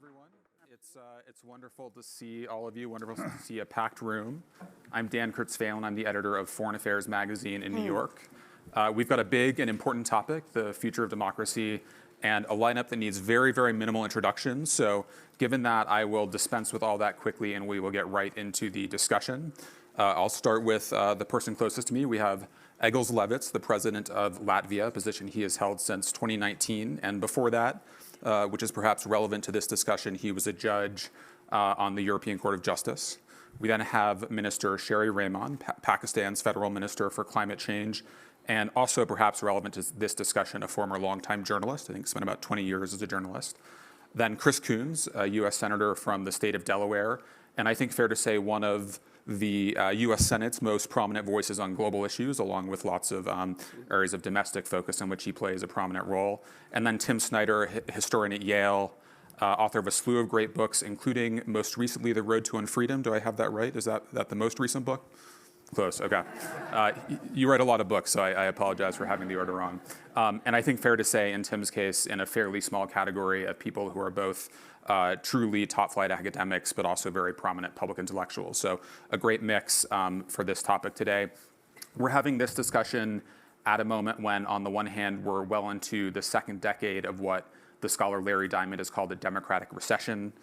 everyone. It's wonderful to see all of you, wonderful to see a packed room. I'm Dan Kurtz-Phelan. I'm the editor of Foreign Affairs magazine in New York. We've got a big and important topic, the future of democracy, and a lineup that needs very, very minimal introduction. So given that, I will dispense with all that quickly and we will get right into the discussion. I'll start with the person closest to me. We have Egils Levits, the president of Latvia, a position he has held since 2019. And before that, which is perhaps relevant to this discussion, he was a judge on the European Court of Justice. We then have Minister Sherry Rahman, Pakistan's federal minister for climate change, and also perhaps relevant to this discussion, a former longtime journalist. I think spent about 20 years as a journalist. Then Chris Coons, a U.S. senator from the state of Delaware, and I think fair to say one of the U.S. Senate's most prominent voices on global issues, along with lots of areas of domestic focus in which he plays a prominent role. And then Tim Snyder, historian at Yale, author of a slew of great books, including most recently The Road to Unfreedom. Do I have that right? Is that the most recent book? Close, okay. You write a lot of books, so I apologize for having the order wrong. And I think fair to say, in Tim's case, in a fairly small category of people who are both truly top-flight academics, but also very prominent public intellectuals. So a great mix for this topic today. We're having this discussion at a moment when, on the one hand, we're well into the second decade of what the scholar Larry Diamond has called a democratic recession.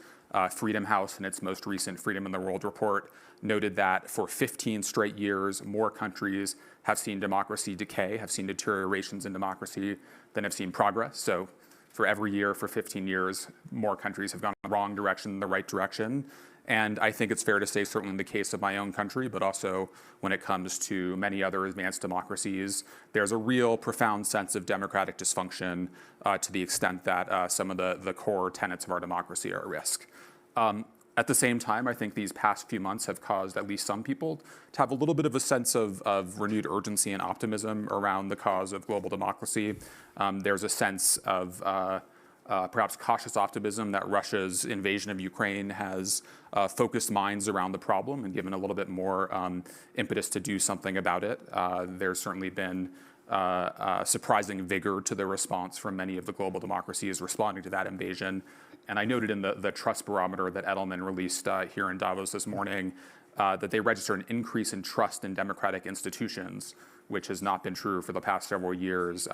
Freedom House, in its most recent Freedom in the World report, noted that for 15 straight years, more countries have seen democracy decay, have seen deteriorations in democracy than have seen progress. So for every year for 15 years, more countries have gone in the wrong direction than the right direction. And I think it's fair to say, certainly in the case of my own country, but also when it comes to many other advanced democracies, there's a real profound sense of democratic dysfunction to the extent that some of the core tenets of our democracy are at risk. At the same time, I think these past few months have caused at least some people to have a little bit of a sense of renewed urgency and optimism around the cause of global democracy. There's a sense of perhaps cautious optimism that Russia's invasion of Ukraine has focused minds around the problem and given a little bit more impetus to do something about it. There's certainly been surprising vigor to the response from many of the global democracies responding to that invasion. And I noted in the trust barometer that Edelman released here in Davos this morning that they registered an increase in trust in democratic institutions, which has not been true for the past several years,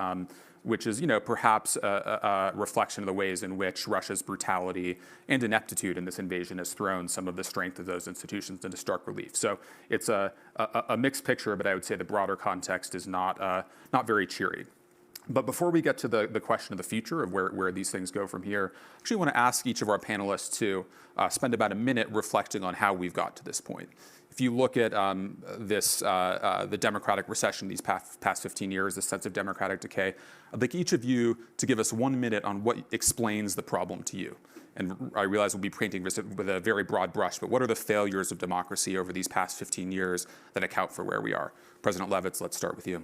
which is, perhaps a reflection of the ways in which Russia's brutality and ineptitude in this invasion has thrown some of the strength of those institutions into stark relief. So it's a mixed picture, but I would say the broader context is not very cheery. But before we get to the question of the future of where these things go from here, I actually want to ask each of our panelists to spend about a minute reflecting on how we've got to this point. If you look at the democratic recession these past 15 years, the sense of democratic decay, I'd like each of you to give us 1 minute on what explains the problem to you. And I realize we'll be painting this with a very broad brush, but what are the failures of democracy over these past 15 years that account for where we are? President Levits, let's start with you.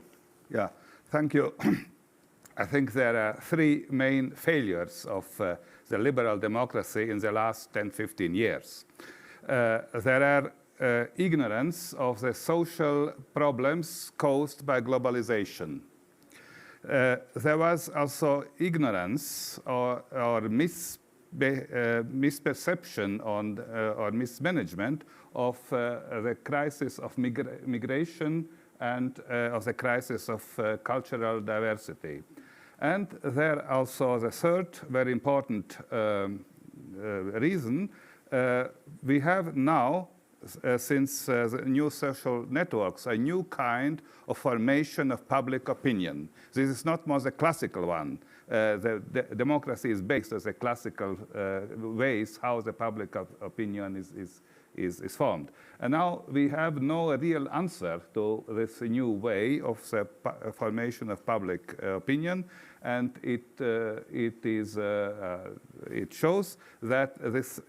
Yeah, thank you. I think there are three main failures of the liberal democracy in the last 10, 15 years. There are ignorance of the social problems caused by globalization. There was also ignorance or misperception or mismanagement of the crisis of migration and of the crisis of cultural diversity. And there also the third very important reason, we have now, since the new social networks, a new kind of formation of public opinion. This is not more the classical one. The democracy is based on the classical ways how the public opinion is formed. And now we have no real answer to this new way of the formation of public opinion, and it shows that this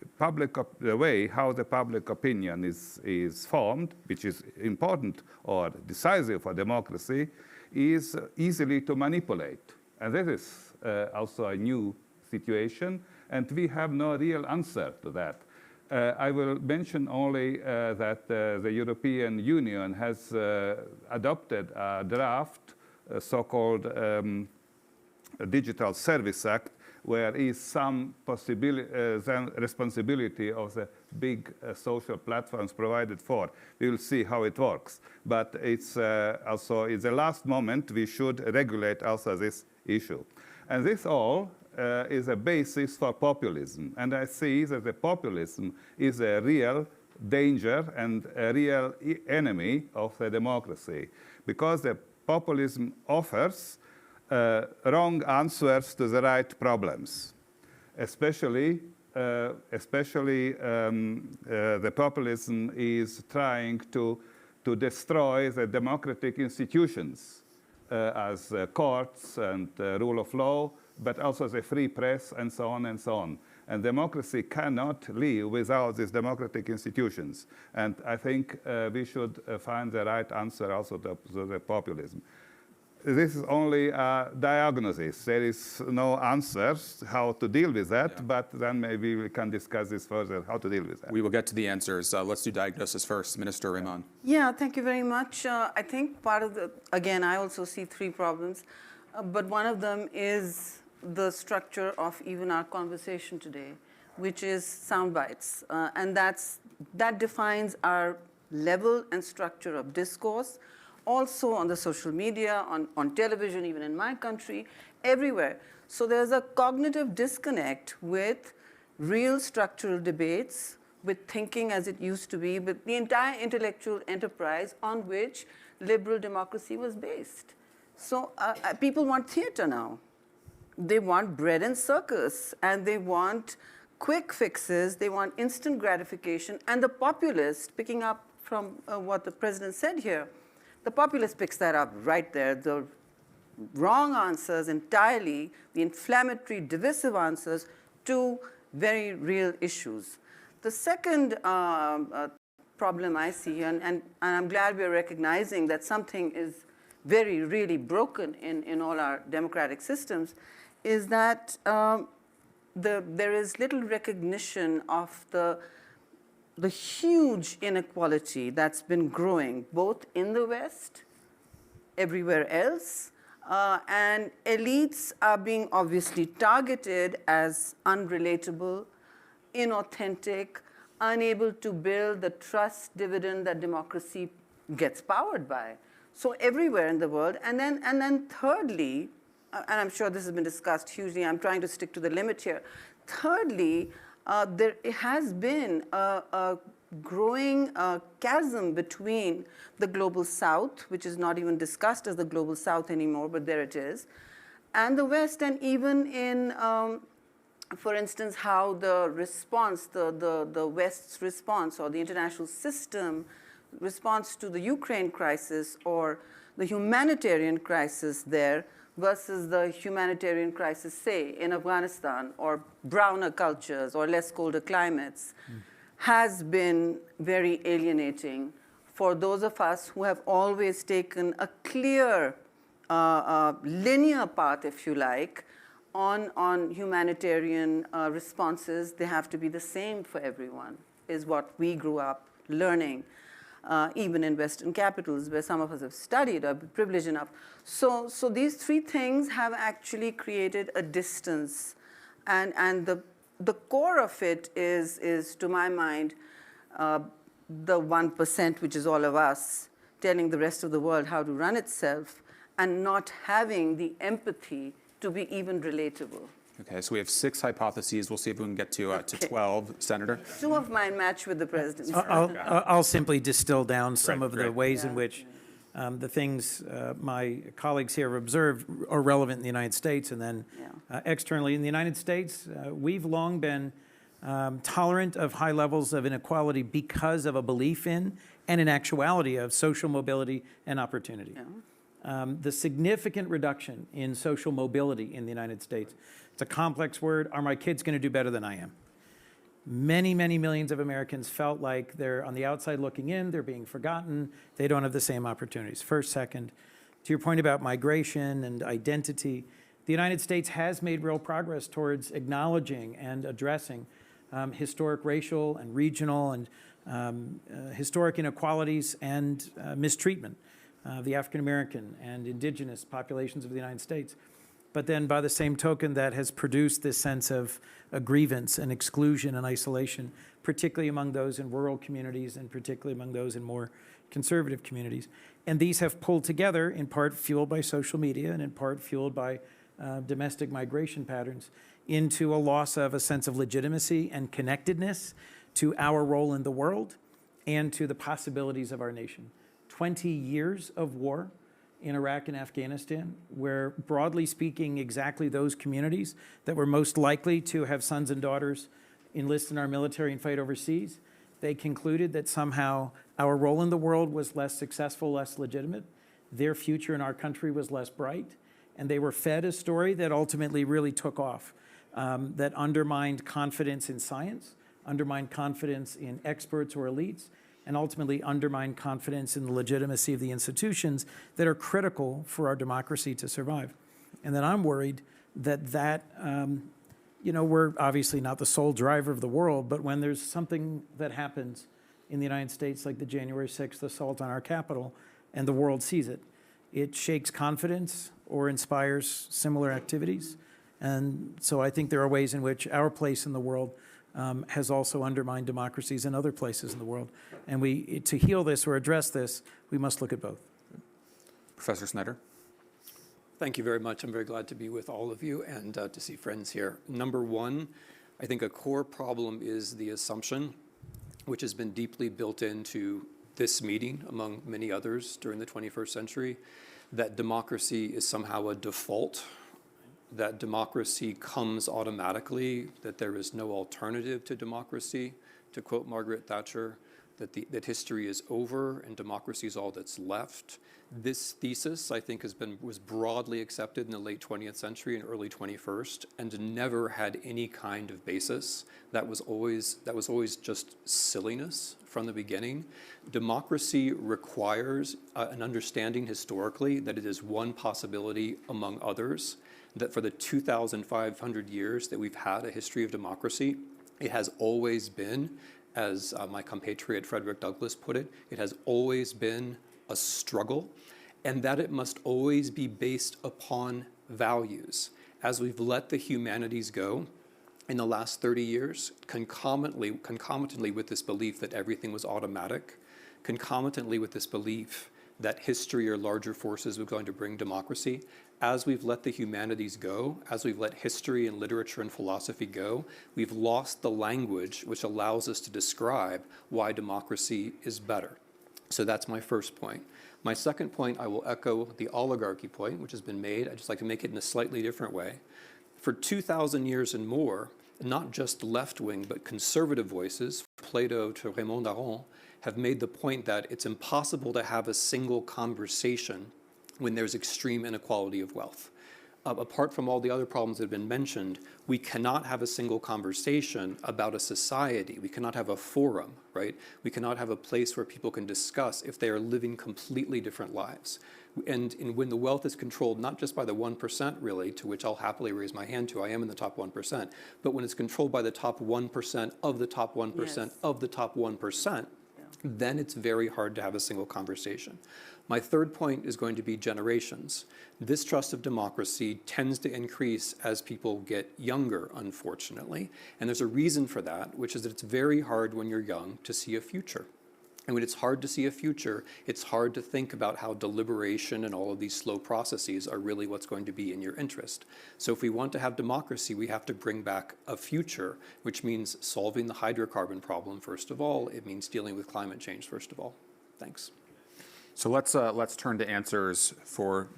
the way how the public opinion is formed, which is important or decisive for democracy, is easily to manipulate. And this is also a new situation, and we have no real answer to that. I will mention only that the European Union has adopted a draft, so-called Digital Service Act, where is some responsibility of the big social platforms provided for. We will see how it works. But it's also, in the last moment, we should regulate also this issue. And this all is a basis for populism. And I see that the populism is a real danger and a real enemy of the democracy, because the populism offers wrong answers to the right problems. Especially the populism is trying to destroy the democratic institutions as courts and rule of law, but also the free press and so on and so on. And democracy cannot live without these democratic institutions. And I think we should find the right answer also to the populism. This is only a diagnosis. There is no answers how to deal with that, but then maybe we can discuss this further, how to deal with that. We will get to the answers. Let's do diagnosis first. Minister Rehman. Yeah, thank you very much. I think part of the, again, I also see three problems, but one of them is the structure of even our conversation today, which is sound bites. And that defines our level and structure of discourse, also on the social media, on television, even in my country, everywhere. So there's a cognitive disconnect with real structural debates, with thinking as it used to be, with the entire intellectual enterprise on which liberal democracy was based. So people want theater now. They want bread and circus, and they want quick fixes, they want instant gratification, and the populist, picking up from what the president said here, the populist picks that up right there, the wrong answers entirely, the inflammatory, divisive answers to very real issues. The second problem I see, and I'm glad we're recognizing that something is very, really broken in all our democratic systems, is that there is little recognition of the huge inequality that's been growing both in the West, everywhere else, and elites are being obviously targeted as unrelatable, inauthentic, unable to build the trust dividend that democracy gets powered by. So everywhere in the world, and then thirdly, and I'm sure this has been discussed hugely, I'm trying to stick to the limit here. Thirdly, there has been a growing chasm between the global South, which is not even discussed as the global South anymore, but there it is, and the West, and even in, for instance, how the response, the West's response, or the international system response to the Ukraine crisis, or the humanitarian crisis there, versus the humanitarian crisis, say, in Afghanistan, or browner cultures, or less colder climates, has been very alienating for those of us who have always taken a clear, linear path, if you like, on humanitarian responses. They have to be the same for everyone, is what we grew up learning. Even in Western capitals, where some of us have studied or been privileged enough. So these three things have actually created a distance. And the core of it is, to my mind, the 1%, which is all of us, telling the rest of the world how to run itself, and not having the empathy to be even relatable. Okay, so we have 6 hypotheses. We'll see if we can get to 12. Senator? 2 of mine match with the president's. I'll simply distill down some of the great. ways in which the things my colleagues here have observed are relevant in the United States, and then externally in the United States, we've long been tolerant of high levels of inequality because of a belief in, and in actuality, of social mobility and opportunity. The significant reduction in social mobility in the United States, it's a complex word. Are my kids going to do better than I am? Many, many millions of Americans felt like they're on the outside looking in, they're being forgotten, they don't have the same opportunities. First, second, to your point about migration and identity, the United States has made real progress towards acknowledging and addressing historic racial and regional and historic inequalities and mistreatment of the African American and indigenous populations of the United States. but then by the same token that has produced this sense of grievance and exclusion and isolation, particularly among those in rural communities and particularly among those in more conservative communities. And these have pulled together, in part fueled by social media and in part fueled by domestic migration patterns, into a loss of a sense of legitimacy and connectedness to our role in the world and to the possibilities of our nation. 20 years of war in Iraq and Afghanistan, where, broadly speaking, exactly those communities that were most likely to have sons and daughters enlist in our military and fight overseas, they concluded that somehow our role in the world was less successful, less legitimate. Their future in our country was less bright. And they were fed a story that ultimately really took off, that undermined confidence in science, undermined confidence in experts or elites, and ultimately undermined confidence in the legitimacy of the institutions that are critical for our democracy to survive. And then I'm worried that we're obviously not the sole driver of the world, but when there's something that happens in the United States, like the January 6th assault on our Capitol, and the world sees it, it shakes confidence or inspires similar activities. And so I think there are ways in which our place in the world has also undermined democracies in other places in the world. And to heal this or address this, we must look at both. Professor Snyder. Thank you very much. I'm very glad to be with all of you and to see friends here. Number one, I think a core problem is the assumption, which has been deeply built into this meeting, among many others during the 21st century, that democracy is somehow a default, that democracy comes automatically, that there is no alternative to democracy, to quote Margaret Thatcher, that history is over and democracy is all that's left. This thesis, I think, was broadly accepted in the late 20th century and early 21st, and never had any kind of basis. That was always just silliness from the beginning. Democracy requires an understanding historically that it is one possibility among others, that for the 2,500 years that we've had a history of democracy, it has always been, as my compatriot Frederick Douglass put it, it has always been a struggle, and that it must always be based upon values. As we've let the humanities go in the last 30 years, concomitantly with this belief that everything was automatic, concomitantly with this belief that history or larger forces were going to bring democracy, as we've let the humanities go, as we've let history and literature and philosophy go, we've lost the language which allows us to describe why democracy is better. So that's my first point. My second point, I will echo the oligarchy point, which has been made. I'd just like to make it in a slightly different way. For 2,000 years and more, not just left-wing, but conservative voices, Plato to Raymond Aron, have made the point that it's impossible to have a single conversation when there's extreme inequality of wealth. Apart from all the other problems that have been mentioned, we cannot have a single conversation about a society. We cannot have a forum, right? We cannot have a place where people can discuss if they are living completely different lives. And when the wealth is controlled, not just by the 1%, really, to which I'll happily raise my hand to, I am in the top 1%, but when it's controlled by the top 1% of the top 1% yes. of the top 1%, then it's very hard to have a single conversation. My third point is going to be generations. This trust of democracy tends to increase as people get younger, unfortunately. And there's a reason for that, which is that it's very hard when you're young to see a future. And when it's hard to see a future, it's hard to think about how deliberation and all of these slow processes are really what's going to be in your interest. So if we want to have democracy, we have to bring back a future, which means solving the hydrocarbon problem, first of all. It means dealing with climate change, first of all. Thanks. So let's turn to answers for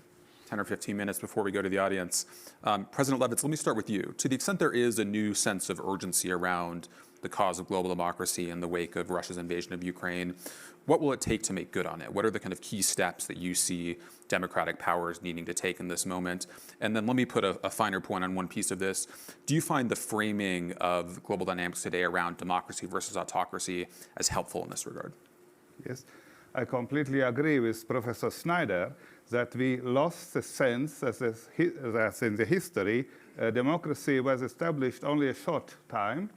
10 or 15 minutes before we go to the audience. President Levitz, let me start with you. To the extent there is a new sense of urgency around the cause of global democracy in the wake of Russia's invasion of Ukraine, what will it take to make good on it? What are the kind of key steps that you see democratic powers needing to take in this moment? And then let me put a finer point on one piece of this. Do you find the framing of global dynamics today around democracy versus autocracy as helpful in this regard? Yes. I completely agree with Professor Snyder that we lost the sense that in the history, democracy was established only a short time,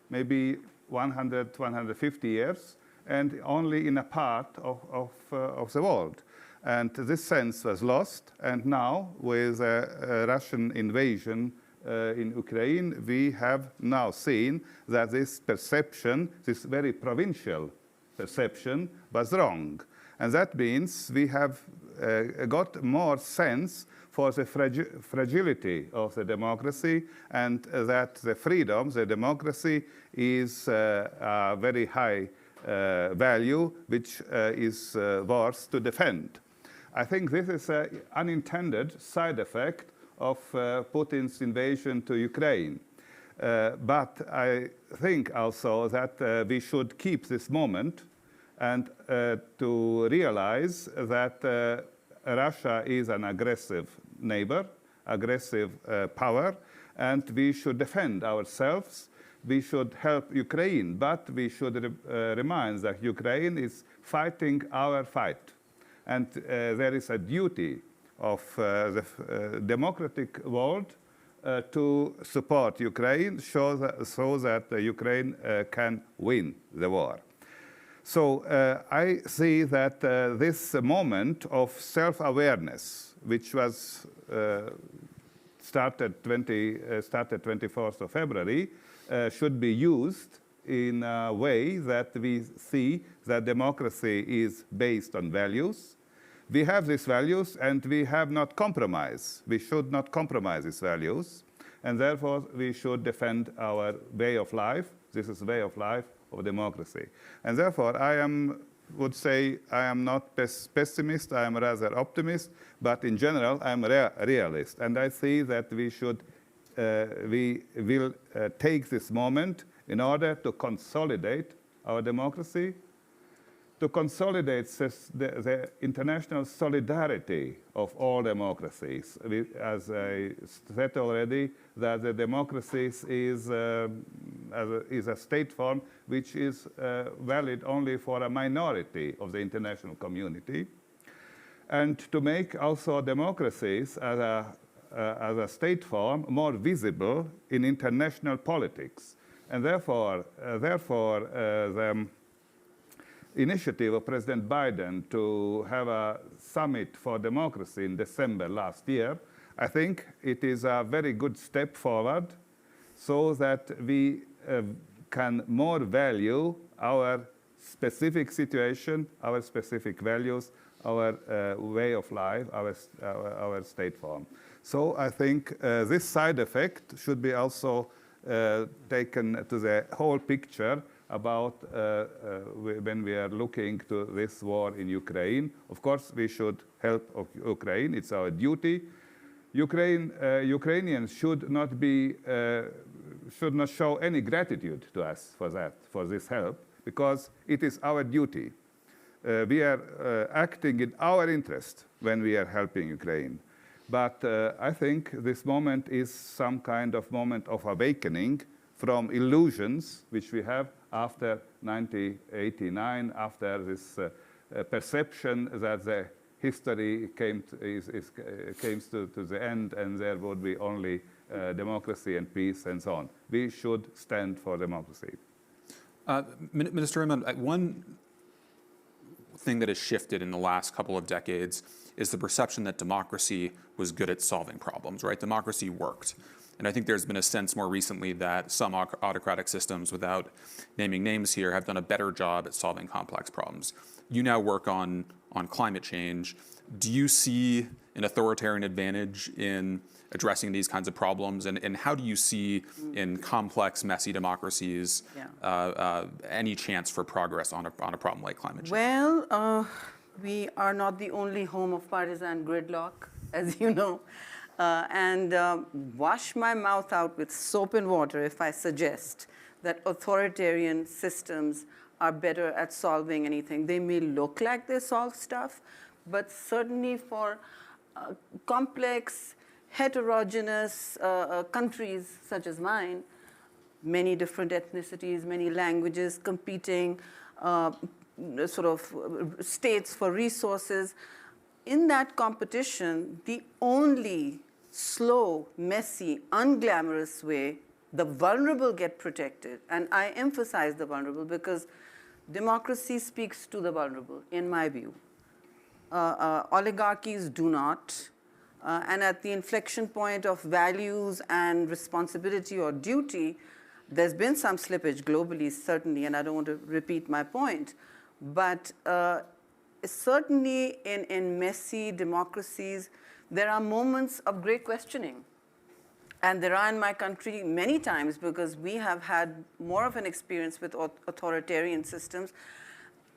maybe 100, 150 years, and only in a part of the world. And this sense was lost. And now, with a Russian invasion in Ukraine, we have now seen that this perception, this very provincial perception, was wrong. And that means we have got more sense for the fragility of the democracy, and that the freedom, the democracy, is a very high value which is worth to defend. I think this is an unintended side effect of Putin's invasion to Ukraine. But I think also that we should keep this moment and to realize that Russia is an aggressive neighbor, aggressive power, and we should defend ourselves. We should help Ukraine, but we should remind that Ukraine is fighting our fight. And there is a duty of the democratic world to support Ukraine so that Ukraine can win the war. So I see that this moment of self-awareness, which was started 24th of February, should be used in a way that we see that democracy is based on values. We have these values, and we have not compromised. We should not compromise these values, and therefore we should defend our way of life. This is the way of life of democracy. And therefore, would say I am not pessimist, I am rather optimist, but in general, I am a realist. And I see that we will take this moment in order to consolidate our democracy, to consolidate the international solidarity of all democracies. As I said already, that the democracies is a state form which is valid only for a minority of the international community. And to make also democracies as a state form more visible in international politics. And therefore the initiative of President Biden to have a summit for democracy in December last year, I think it is a very good step forward so that we can more value our specific situation, our specific values, our way of life, our state form. So I think this side effect should be also taken to the whole picture about when we are looking to this war in Ukraine. Of course, we should help Ukraine. It's our duty. Ukrainians should not show any gratitude to us for this help, because it is our duty. We are acting in our interest when we are helping Ukraine. But I think this moment is some kind of moment of awakening from illusions which we have after 1989, after this perception that the history came to the end and there would be only democracy and peace and so on. We should stand for democracy. Minister Raymond, one thing that has shifted in the last couple of decades is the perception that democracy was good at solving problems, right? Democracy worked. And I think there's been a sense more recently that some autocratic systems, without naming names here, have done a better job at solving complex problems. You now work on climate change. Do you see an authoritarian advantage in addressing these kinds of problems? And how do you see in complex, messy democracies any chance for progress on a problem like climate change? Well, we are not the only home of partisan gridlock, as you know. And wash my mouth out with soap and water if I suggest that authoritarian systems are better at solving anything. They may look like they solve stuff, but certainly for complex, heterogeneous countries such as mine, many different ethnicities, many languages, competing sort of states for resources. In that competition, the only slow, messy, unglamorous way the vulnerable get protected, and I emphasize the vulnerable because democracy speaks to the vulnerable, in my view. oligarchies do not. And at the inflection point of values and responsibility or duty, there's been some slippage globally, certainly, and I don't want to repeat my point. But certainly in messy democracies, there are moments of great questioning. And there are in my country many times, because we have had more of an experience with authoritarian systems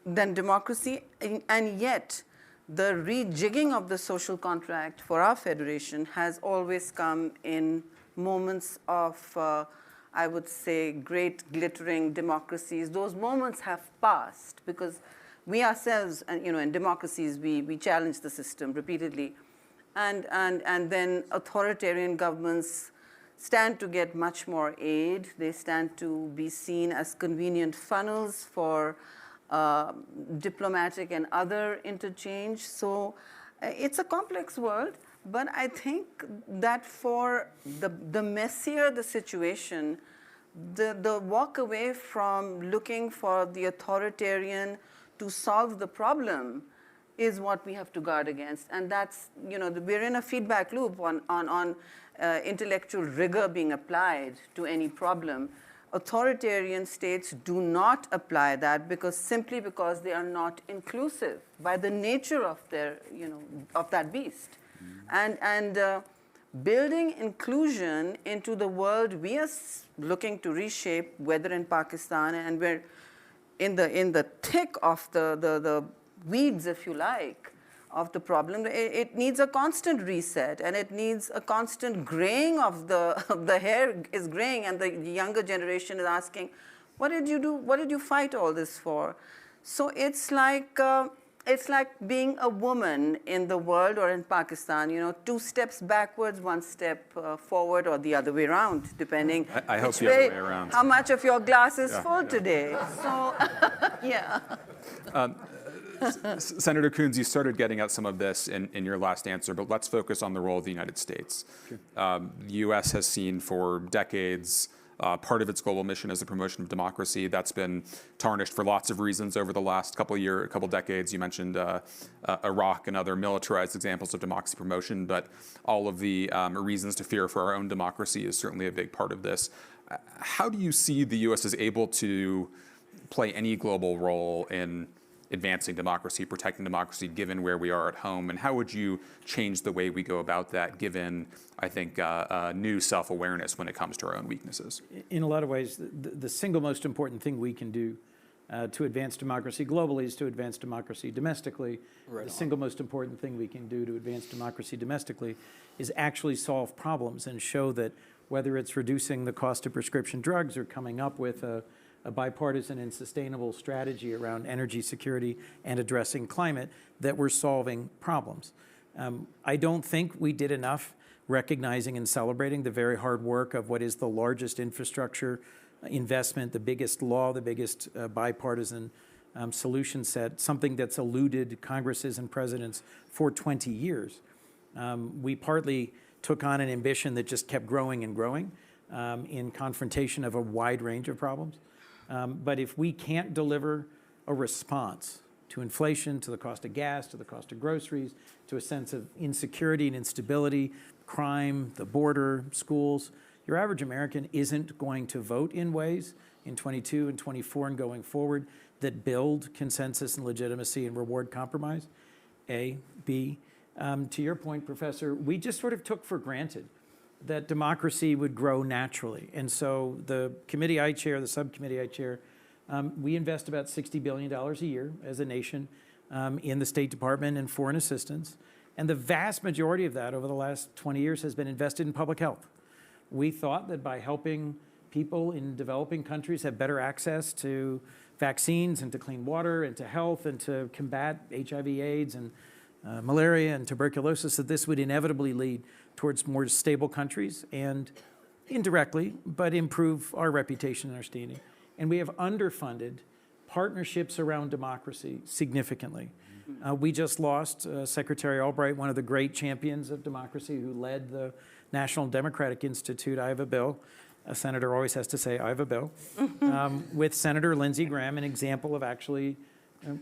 than democracy, and yet the rejigging of the social contract for our federation has always come in moments of, I would say, great glittering democracies. Those moments have passed because we ourselves, in democracies, we challenge the system repeatedly. And then authoritarian governments stand to get much more aid. They stand to be seen as convenient funnels for diplomatic and other interchange. So it's a complex world, but I think that for the messier the situation, the walk away from looking for the authoritarian to solve the problem is what we have to guard against. And that's, we're in a feedback loop on intellectual rigor being applied to any problem. Authoritarian states do not apply that simply because they are not inclusive by the nature of their, of that beast. And building inclusion into the world we are looking to reshape, whether in Pakistan, and we're in the thick of the weeds, if you like, of the problem. It needs a constant reset, and it needs a constant graying of the hair is graying, and the younger generation is asking, what did you do? What did you fight all this for? So it's like being a woman in the world or in Pakistan, 2 steps backwards, 1 step forward, or the other way around, depending I hope the other way around. How much of your glass is full today. So, yeah. Senator Coons, you started getting at some of this in your last answer, but let's focus on the role of the United States. Sure. The U.S. has seen for decades part of its global mission as the promotion of democracy. That's been tarnished for lots of reasons over the last couple decades. You mentioned Iraq and other militarized examples of democracy promotion, but all of the reasons to fear for our own democracy is certainly a big part of this. How do you see the U.S. as able to play any global role in advancing democracy, protecting democracy, given where we are at home? And how would you change the way we go about that, given, I think, new self-awareness when it comes to our own weaknesses? In a lot of ways, the single most important thing we can do to advance democracy globally is to advance democracy domestically. Right. The single most important thing we can do to advance democracy domestically is actually solve problems and show that whether it's reducing the cost of prescription drugs or coming up with a bipartisan and sustainable strategy around energy security and addressing climate, that we're solving problems. I don't think we did enough recognizing and celebrating the very hard work of what is the largest infrastructure investment, the biggest law, the biggest bipartisan solution set, something that's eluded Congresses and presidents for 20 years. We partly took on an ambition that just kept growing and growing in confrontation of a wide range of problems. But if we can't deliver a response to inflation, to the cost of gas, to the cost of groceries, to a sense of insecurity and instability, crime, the border, schools, your average American isn't going to vote in ways in 22 and 24 and going forward that build consensus and legitimacy and reward compromise. A. B, to your point, Professor, we just sort of took for granted that democracy would grow naturally. And so the committee I chair, the subcommittee I chair, we invest about $60 billion a year as a nation in the State Department and foreign assistance. And the vast majority of that over the last 20 years has been invested in public health. We thought that by helping people in developing countries have better access to vaccines and to clean water and to health and to combat HIV, AIDS, and malaria and tuberculosis, that this would inevitably lead towards more stable countries and indirectly, but improve our reputation and our standing. And we have underfunded partnerships around democracy significantly. We just lost Secretary Albright, one of the great champions of democracy who led the National Democratic Institute. I have a bill. A senator always has to say, I have a bill. With Senator Lindsey Graham, an example of actually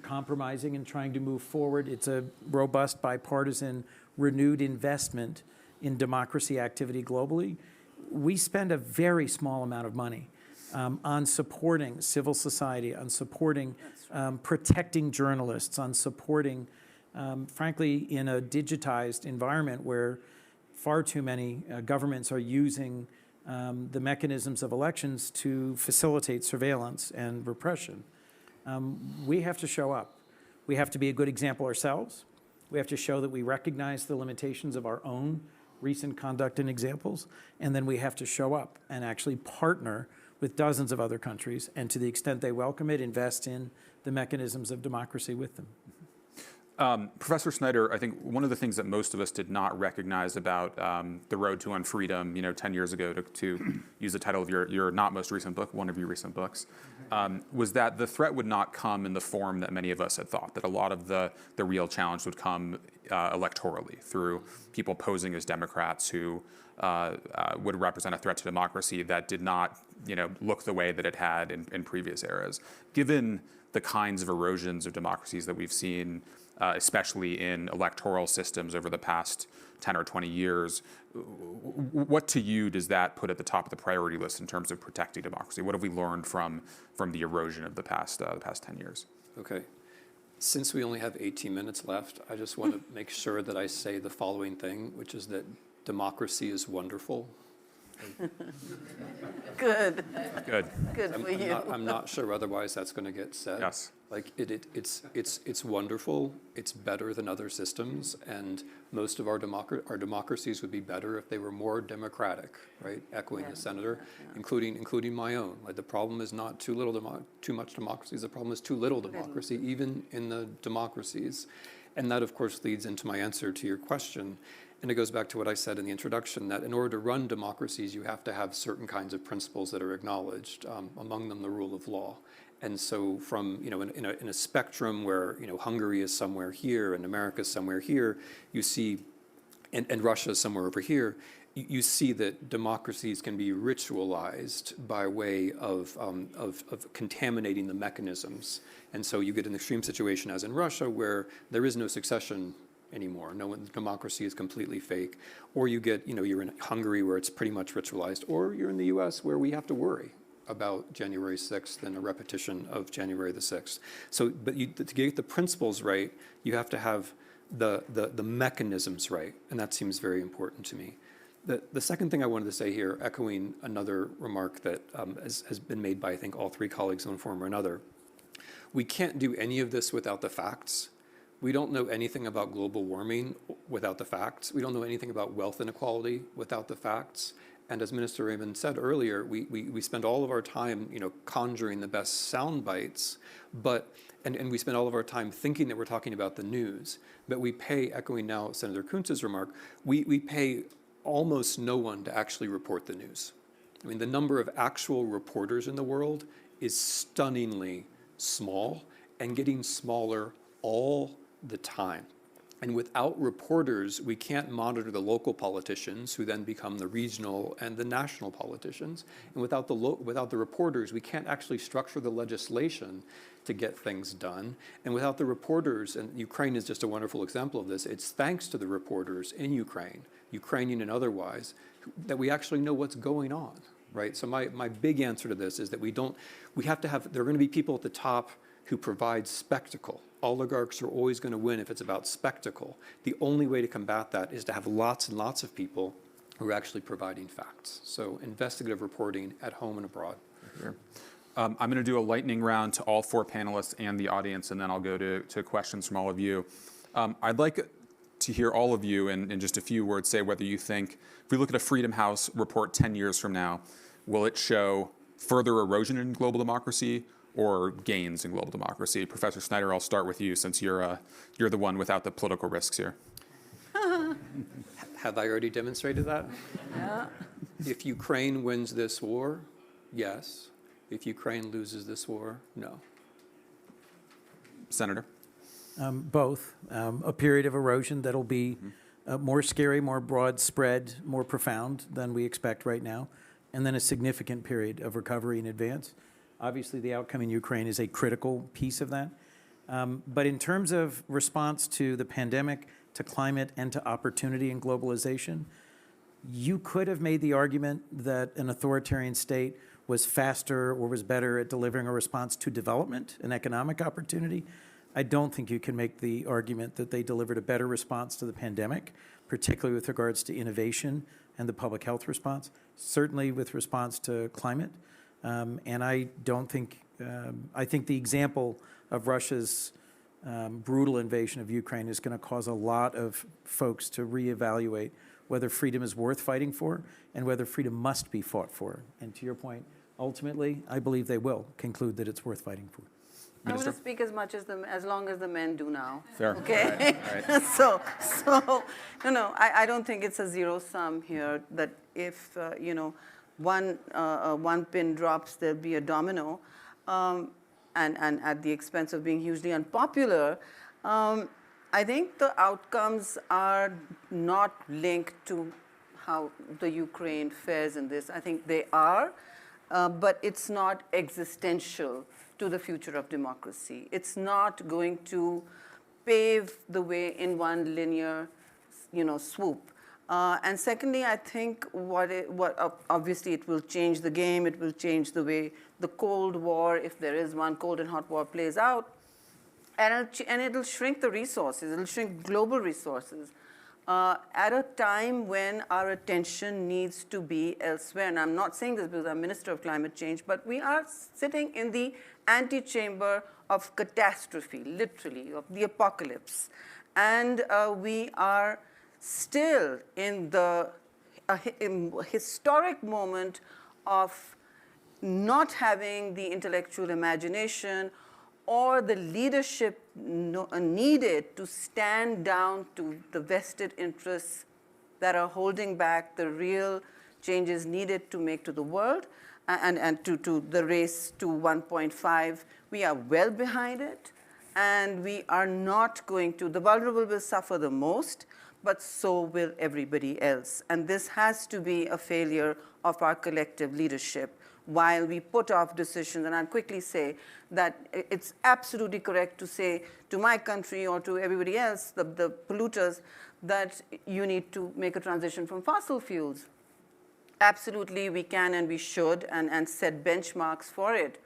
compromising and trying to move forward. It's a robust, bipartisan, renewed investment in democracy activity globally. We spend a very small amount of money on supporting civil society, on supporting protecting journalists, on supporting, frankly, in a digitized environment where far too many governments are using the mechanisms of elections to facilitate surveillance and repression. We have to show up. We have to be a good example ourselves. We have to show that we recognize the limitations of our own recent conduct and examples, and then we have to show up and actually partner with dozens of other countries, and to the extent they welcome it, invest in the mechanisms of democracy with them. Professor Snyder, I think one of the things that most of us did not recognize about The Road to Unfreedom, 10 years ago, to use the title of your not most recent book, one of your recent books, was that the threat would not come in the form that many of us had thought, that a lot of the real challenge would come electorally through people posing as Democrats who would represent a threat to democracy that did not look the way that it had in previous eras. Given the kinds of erosions of democracies that we've seen, especially in electoral systems over the past 10 or 20 years, what to you does that put at the top of the priority list in terms of protecting democracy? What have we learned from the erosion of the past 10 years? Okay. Since we only have 18 minutes left, I just want to make sure that I say the following thing, which is that democracy is wonderful. Good. Good. Good for you. I'm not sure otherwise that's going to get said. Yes. Like it's wonderful. It's better than other systems, and most of our democracies would be better if they were more democratic, right? Echoing the senator, including my own. Like the problem is not too much democracy. The problem is too little democracy, even in the democracies, and that of course leads into my answer to your question. And it goes back to what I said in the introduction, that in order to run democracies, you have to have certain kinds of principles that are acknowledged, among them the rule of law. And so from, in a spectrum where, Hungary is somewhere here and America is somewhere here, you see, and Russia is somewhere over here, you see that democracies can be ritualized by way of contaminating the mechanisms. And so you get an extreme situation as in Russia where there is no succession anymore. No one, democracy is completely fake. Or you get, you're in Hungary where it's pretty much ritualized, or you're in the US where we have to worry about January 6th and a repetition of January the 6th. So, but to get the principles right, you have to have the mechanisms right, and that seems very important to me. The second thing I wanted to say here, echoing another remark that has been made by, I think, all three colleagues in one form or another, we can't do any of this without the facts. We don't know anything about global warming without the facts. We don't know anything about wealth inequality without the facts. And as Minister Raymond said earlier, we spend all of our time, conjuring the best sound bites, and we spend all of our time thinking that we're talking about the news. But we pay, echoing now Senator Kuntz's remark, we pay almost no one to actually report the news. I mean, the number of actual reporters in the world is stunningly small and getting smaller all the time. And without reporters, we can't monitor the local politicians who then become the regional and the national politicians. And without the reporters, we can't actually structure the legislation to get things done. And without the reporters, and Ukraine is just a wonderful example of this, it's thanks to the reporters in Ukraine, Ukrainian and otherwise, that we actually know what's going on, right? So my big answer to this is that we have to have, there are going to be people at the top who provide spectacle. Oligarchs are always going to win if it's about spectacle. The only way to combat that is to have lots and lots of people who are actually providing facts. So investigative reporting at home and abroad. Sure. I'm going to do a lightning round to all four panelists and the audience, and then I'll go to questions from all of you. I'd like to hear all of you in just a few words say whether you think, if we look at a Freedom House report 10 years from now, will it show further erosion in global democracy or gains in global democracy? Professor Snyder, I'll start with you since you're the one without the political risks here. Have I already demonstrated that? Yeah. If Ukraine wins this war, yes. If Ukraine loses this war, no. Senator? Both. A period of erosion that'll be more scary, more broad spread, more profound than we expect right now, and then a significant period of recovery in advance. Obviously, the outcome in Ukraine is a critical piece of that. But in terms of response to the pandemic, to climate, and to opportunity and globalization, you could have made the argument that an authoritarian state was faster or was better at delivering a response to development and economic opportunity. I don't think you can make the argument that they delivered a better response to the pandemic, particularly with regards to innovation and the public health response, certainly with response to climate. And I don't think, I think the example of Russia's brutal invasion of Ukraine is going to cause a lot of folks to reevaluate whether freedom is worth fighting for and whether freedom must be fought for. And to your point, ultimately, I believe they will conclude that it's worth fighting for. I'm going to speak as much as long as the men do now. Fair. Okay. All right. so I don't think it's a zero sum here. That if one pin drops, there'll be a domino, and at the expense of being hugely unpopular. I think the outcomes are not linked to how the Ukraine fares in this. I think they are, but it's not existential to the future of democracy. It's not going to pave the way in one linear, swoop. And secondly, I think obviously it will change the game. It will change the way the Cold War, if there is one, Cold and Hot War, plays out. And it'll shrink the resources. It'll shrink global resources at a time when our attention needs to be elsewhere. And I'm not saying this because I'm Minister of Climate Change, but we are sitting in the antechamber of catastrophe, literally, of the apocalypse. And we are still in the historic moment of not having the intellectual imagination or the leadership needed to stand down to the vested interests that are holding back the real changes needed to make to the world and to the race to 1.5. We are well behind it, and we are not going to. The vulnerable will suffer the most, but so will everybody else. And this has to be a failure of our collective leadership while we put off decisions. And I'll quickly say that it's absolutely correct to say to my country or to everybody else, the polluters, that you need to make a transition from fossil fuels. Absolutely, we can and we should, and set benchmarks for it.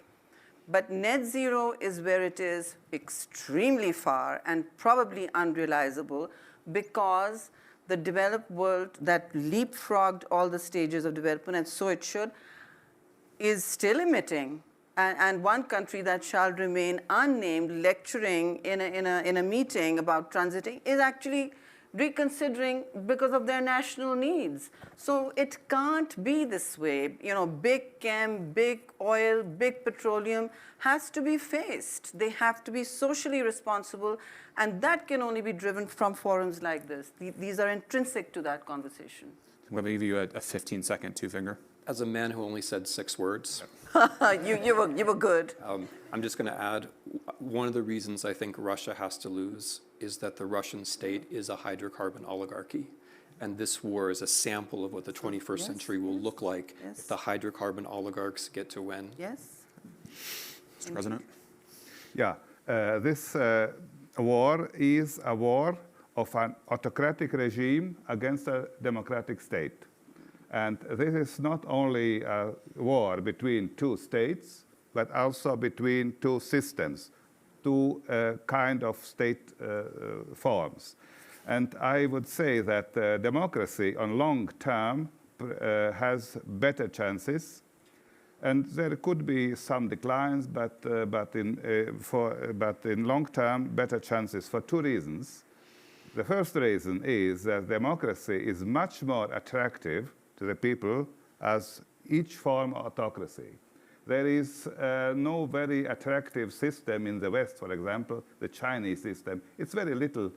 But net zero is where it is extremely far and probably unrealizable, because the developed world that leapfrogged all the stages of development, and so it should, is still emitting. And one country that shall remain unnamed, lecturing in a meeting about transiting, is actually reconsidering because of their national needs. So it can't be this way. Big chem, big oil, big petroleum has to be faced. They have to be socially responsible, and that can only be driven from forums like this. These are intrinsic to that conversation. I'm going to give you a 15-second two-finger. As a man who only said 6 words, you were good. I'm just going to add, one of the reasons I think Russia has to lose is that the Russian state is a hydrocarbon oligarchy. And this war is a sample of what the 21st century will look like if the hydrocarbon oligarchs get to win. Yes. Mr. President? Yeah, this war is a war of an autocratic regime against a democratic state. And this is not only a war between two states, but also between two systems, two kind of state forms. And I would say that democracy on long term has better chances. And there could be some declines, but in long term, better chances for 2 reasons. The first reason is that democracy is much more attractive to the people as each form of autocracy. There is no very attractive system in the West, for example, the Chinese system. It's very little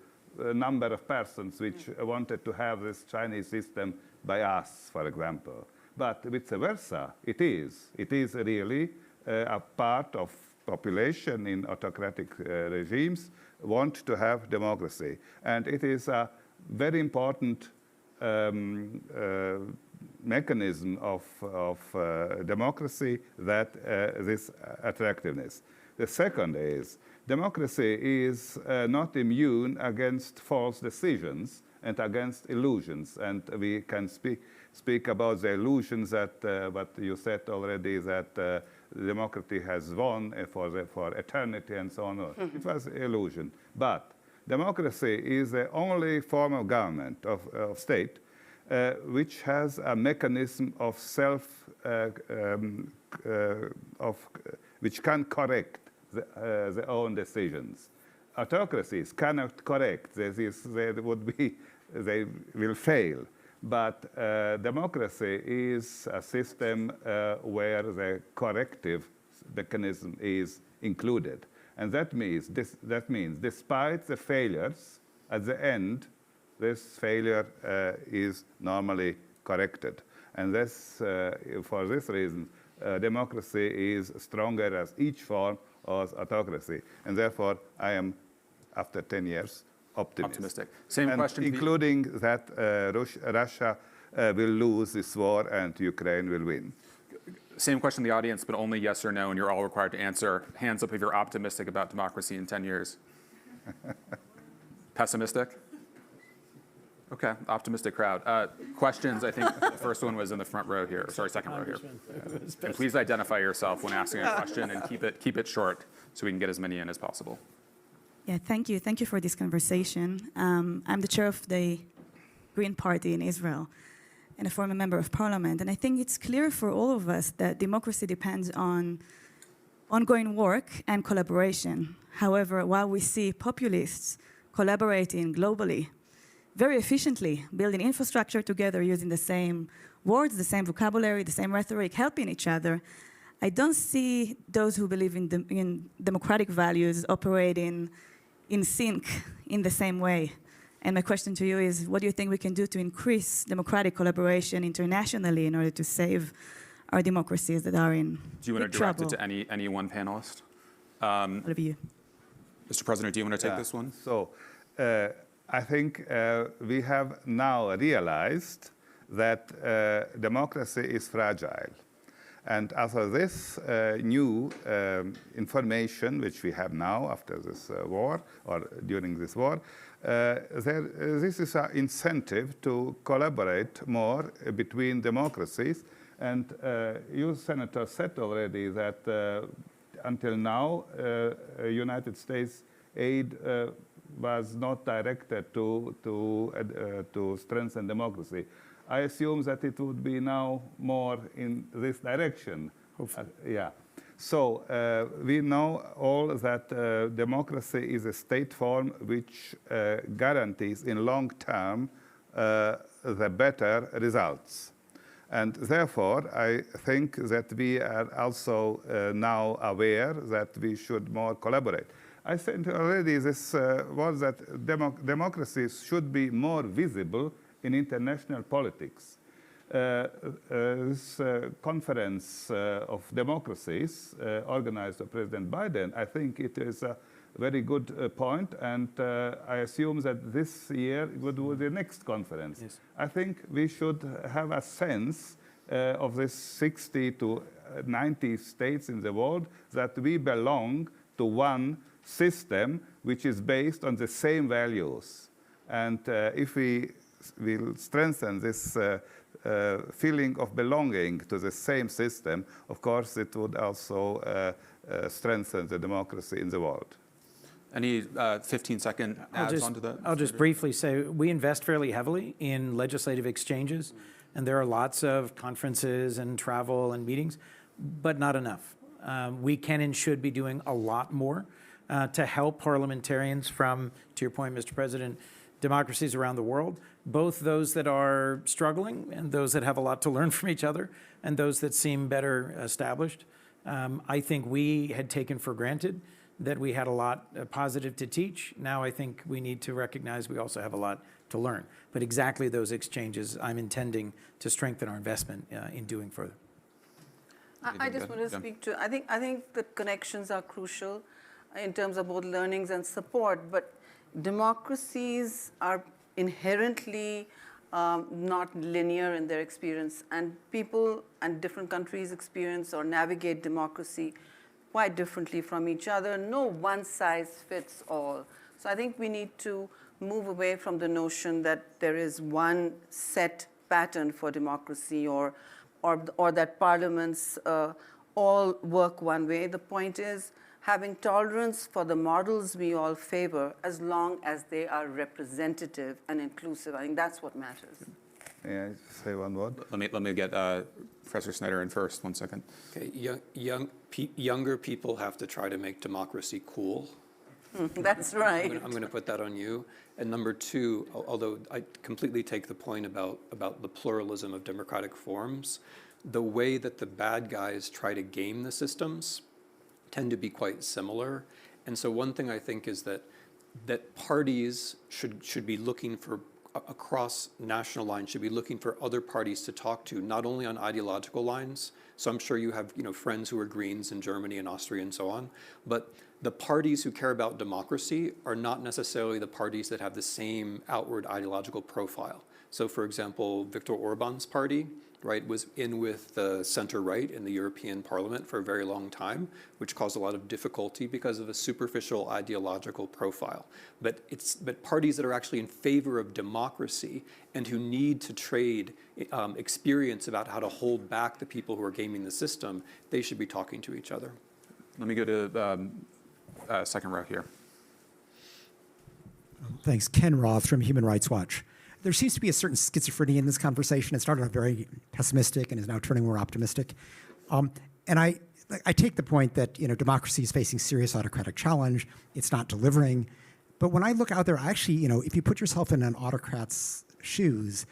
number of persons which wanted to have this Chinese system by us, for example. But vice versa, it is. It is really a part of population in autocratic regimes want to have democracy. And it is a very important mechanism of democracy, that this attractiveness. The second is democracy is not immune against false decisions and against illusions. And we can speak about the illusions that what you said already, that democracy has won for eternity and so on. It was illusion. But democracy is the only form of government, of state, which has a mechanism of which can correct their own decisions. Autocracies cannot correct. They will fail. But democracy is a system where the corrective mechanism is included. And that means despite the failures, at the end, this failure is normally corrected. And this, for this reason, democracy is stronger as each form of autocracy. And therefore, I am, after 10 years, optimistic. Same question. Including that Russia will lose this war and Ukraine will win. Same question in the audience, but only yes or no, and you're all required to answer. Hands up if you're optimistic about democracy in 10 years. Pessimistic? Okay, optimistic crowd. Questions, I think the first one was in the front row here. Sorry, second row here. And please identify yourself when asking a question and keep it short so we can get as many in as possible. Yeah, thank you. Thank you for this conversation. I'm the chair of the Green Party in Israel and a former member of parliament. And I think it's clear for all of us that democracy depends on ongoing work and collaboration. However, while we see populists collaborating globally very efficiently, building infrastructure together, using the same words, the same vocabulary, the same rhetoric, helping each other, I don't see those who believe in democratic values operating in sync in the same way. And my question to you is, what do you think we can do to increase democratic collaboration internationally in order to save our democracies that are in Do you want to direct it to any one panelist? All of you. Mr. President, do you want to take this one? So I think we have now realized that democracy is fragile. And after this new information, which we have now after this war, or during this war, this is an incentive to collaborate more between democracies. And you, Senator, said already that until now, United States aid was not directed to strengthen democracy. I assume that it would be now more in this direction. Yeah. So we know all that democracy is a state form which guarantees in long term the better results. And therefore, I think that we are also now aware that we should more collaborate. I said already this was that democracies should be more visible in international politics. This conference of democracies organized by President Biden, I think it is a very good point, and I assume that this year would be the next conference. Yes. I think we should have a sense of this 60 to 90 states in the world that we belong to one system which is based on the same values. And if we will strengthen this feeling of belonging to the same system, of course, it would also strengthen the democracy in the world. Any 15-second adds onto that? I'll just briefly say we invest fairly heavily in legislative exchanges, and there are lots of conferences and travel and meetings, but not enough. We can and should be doing a lot more to help parliamentarians from, to your point, Mr. President, democracies around the world, both those that are struggling and those that have a lot to learn from each other and those that seem better established. I think we had taken for granted that we had a lot positive to teach. Now I think we need to recognize we also have a lot to learn. But exactly those exchanges I'm intending to strengthen our investment in doing further. I just want to speak to, I think the connections are crucial in terms of both learnings and support, but democracies are inherently not linear in their experience, and people and different countries experience or navigate democracy quite differently from each other. No one size fits all. So I think we need to move away from the notion that there is one set pattern for democracy or that parliaments all work one way. The point is having tolerance for the models we all favor as long as they are representative and inclusive. I think that's what matters. May I say one word? Let me get Professor Snyder in first. 1 second. Okay, younger people have to try to make democracy cool. That's right. I'm going to put that on you. And number two, although I completely take the point about the pluralism of democratic forms, the way that the bad guys try to game the systems tend to be quite similar. And so one thing I think is that parties should be looking for, across national lines, should be looking for other parties to talk to, not only on ideological lines. So I'm sure you have friends who are Greens in Germany and Austria and so on, but the parties who care about democracy are not necessarily the parties that have the same outward ideological profile. So for example, Viktor Orban's party, right, was in with the center-right in the European Parliament for a very long time, which caused a lot of difficulty because of a superficial ideological profile. But parties that are actually in favor of democracy and who need to trade experience about how to hold back the people who are gaming the system, they should be talking to each other. Let me go to second row here. Thanks. Ken Roth from Human Rights Watch. There seems to be a certain schizophrenia in this conversation. It started off very pessimistic and is now turning more optimistic. And I take the point that democracy is facing serious autocratic challenge. It's not delivering. But when I look out there, actually, if you put yourself in an autocrat's shoes,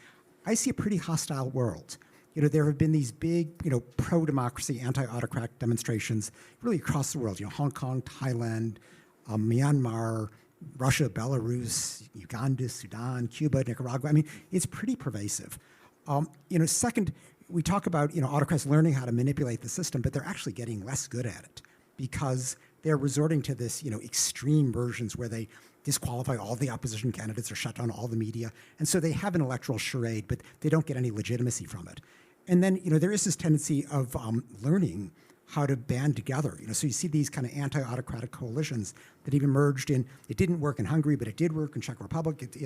I see a pretty hostile world. There have been these big, pro-democracy, anti-autocratic demonstrations really across the world. Hong Kong, Thailand, Myanmar, Russia, Belarus, Uganda, Sudan, Cuba, Nicaragua. I mean, it's pretty pervasive. Second, we talk about autocrats learning how to manipulate the system, but they're actually getting less good at it because they're resorting to this extreme versions where they disqualify all the opposition candidates or shut down all the media, and so they have an electoral charade, but they don't get any legitimacy from it. And then there is this tendency of learning how to band together. So you see these kind of anti-autocratic coalitions that have emerged in, it didn't work in Hungary, but it did work in Czech Republic.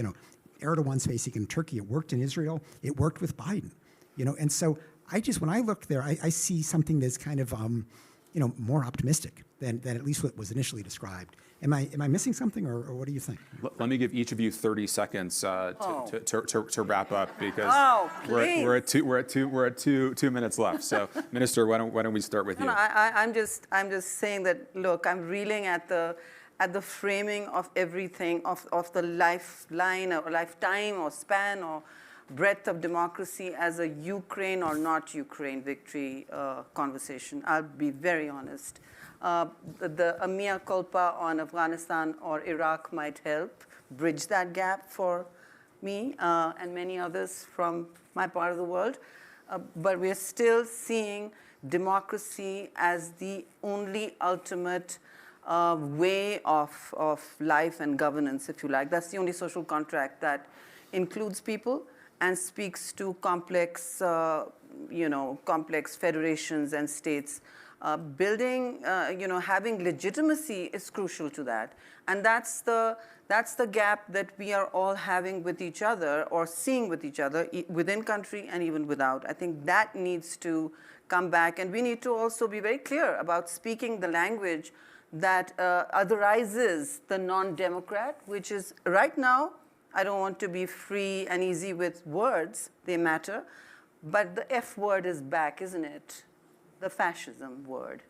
Erdogan's facing in Turkey, it worked in Israel, it worked with Biden. And so when I look there, I see something that's kind of, more optimistic than at least what was initially described. Am I missing something, or what do you think? Let me give each of you 30 seconds to wrap up because we're at 2 minutes left. So, Minister, why don't we start with you? I'm just saying that. Look, I'm reeling at the framing of everything of the lifeline or lifetime or span or breadth of democracy as a Ukraine or not Ukraine victory conversation. I'll be very honest. The mea culpa on Afghanistan or Iraq might help bridge that gap for me and many others from my part of the world. But we're still seeing democracy as the only ultimate way of life and governance, if you like. That's the only social contract that includes people and speaks to complex, complex federations and states. Having legitimacy is crucial to that. And that's the gap that we are all having with each other or seeing with each other within country and even without. I think that needs to come back. And we need to also be very clear about speaking the language that otherizes the non-democrat, which is right now, I don't want to be free and easy with words, they matter, but the F word is back, isn't it? The fascism word,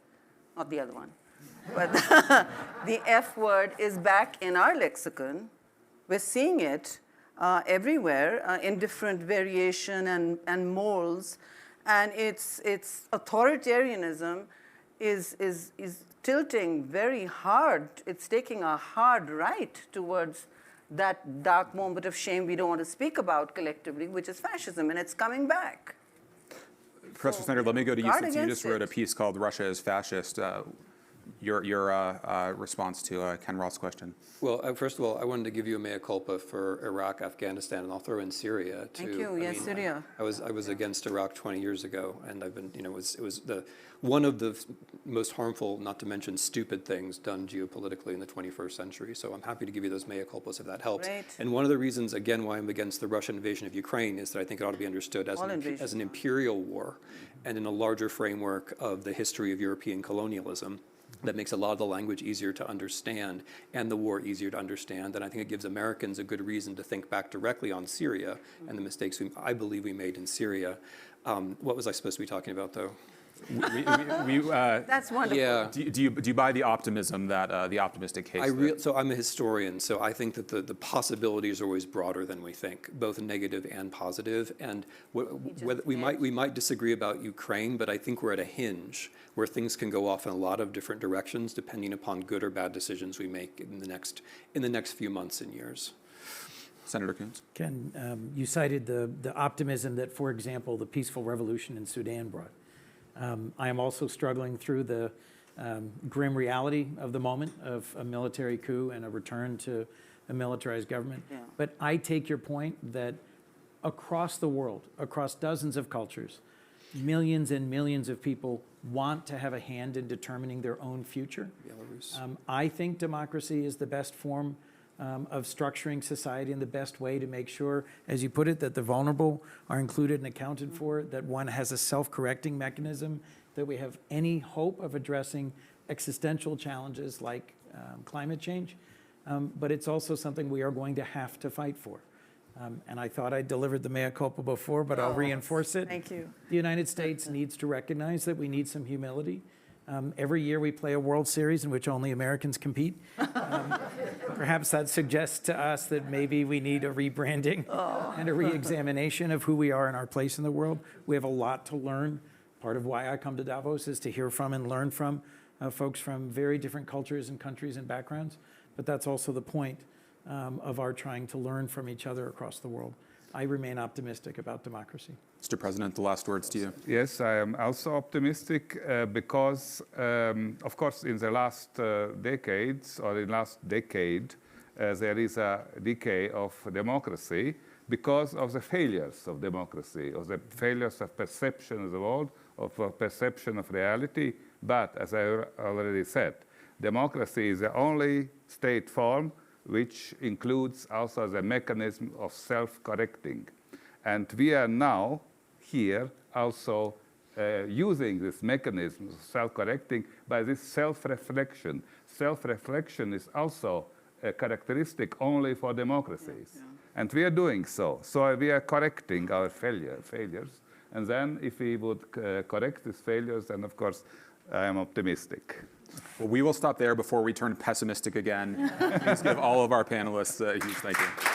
not the other one. But the F word is back in our lexicon. We're seeing it everywhere in different variation and molds. And it's authoritarianism is tilting very hard. It's taking a hard right towards that dark moment of shame we don't want to speak about collectively, which is fascism, and it's coming back. Professor Snyder, let me go to you since you just wrote a piece called Russia is Fascist. your response to Ken Roth's question. Well, first of all, I wanted to give you a mea culpa for Iraq, Afghanistan, and I'll throw in Syria too. Thank you. Yes, Syria. I was against Iraq 20 years ago, and I've been, it was one of the most harmful, not to mention stupid things done geopolitically in the 21st century. So I'm happy to give you those mea culpas if that helps. Great. And one of the reasons, again, why I'm against the Russian invasion of Ukraine is that I think it ought to be understood as an imperial war, and in a larger framework of the history of European colonialism. That makes a lot of the language easier to understand and the war easier to understand. And I think it gives Americans a good reason to think back directly on Syria and the mistakes I believe we made in Syria. What was I supposed to be talking about, though? That's wonderful. Yeah. Do you buy the optimism that the optimistic case? So I'm a historian, so I think that the possibilities are always broader than we think, both negative and positive. And we might disagree about Ukraine, but I think we're at a hinge where things can go off in a lot of different directions depending upon good or bad decisions we make in the next few months and years. Senator Coons. Ken, you cited the optimism that, for example, the peaceful revolution in Sudan brought. I am also struggling through the grim reality of the moment of a military coup and a return to a militarized government. Yeah. But I take your point that across the world, across dozens of cultures, millions and millions of people want to have a hand in determining their own future. Belarus. I think democracy is the best form of structuring society and the best way to make sure, as you put it, that the vulnerable are included and accounted for, that one has a self-correcting mechanism, that we have any hope of addressing existential challenges like climate change. But it's also something we are going to have to fight for. And I thought I delivered the mea culpa before, but I'll reinforce it. Thank you. The United States needs to recognize that we need some humility. Every year we play a World Series in which only Americans compete. Perhaps that suggests to us that maybe we need a rebranding and a re-examination of who we are and our place in the world. We have a lot to learn. Part of why I come to Davos is to hear from and learn from folks from very different cultures and countries and backgrounds. But that's also the point of our trying to learn from each other across the world. I remain optimistic about democracy. Mr. President, the last words to you. Yes, I am also optimistic because, of course, in the last decades or in the last decade, there is a decay of democracy because of the failures of democracy, of the failures of perception of the world, of perception of reality. But as I already said, democracy is the only state form which includes also the mechanism of self-correcting. And we are now here also using this mechanism of self-correcting by this self-reflection. Self-reflection is also a characteristic only for democracies. Yeah. And we are doing so. So we are correcting our failures. And then if we would correct these failures, then of course I am optimistic. Well, we will stop there before we turn pessimistic again. Please give all of our panelists a huge thank you.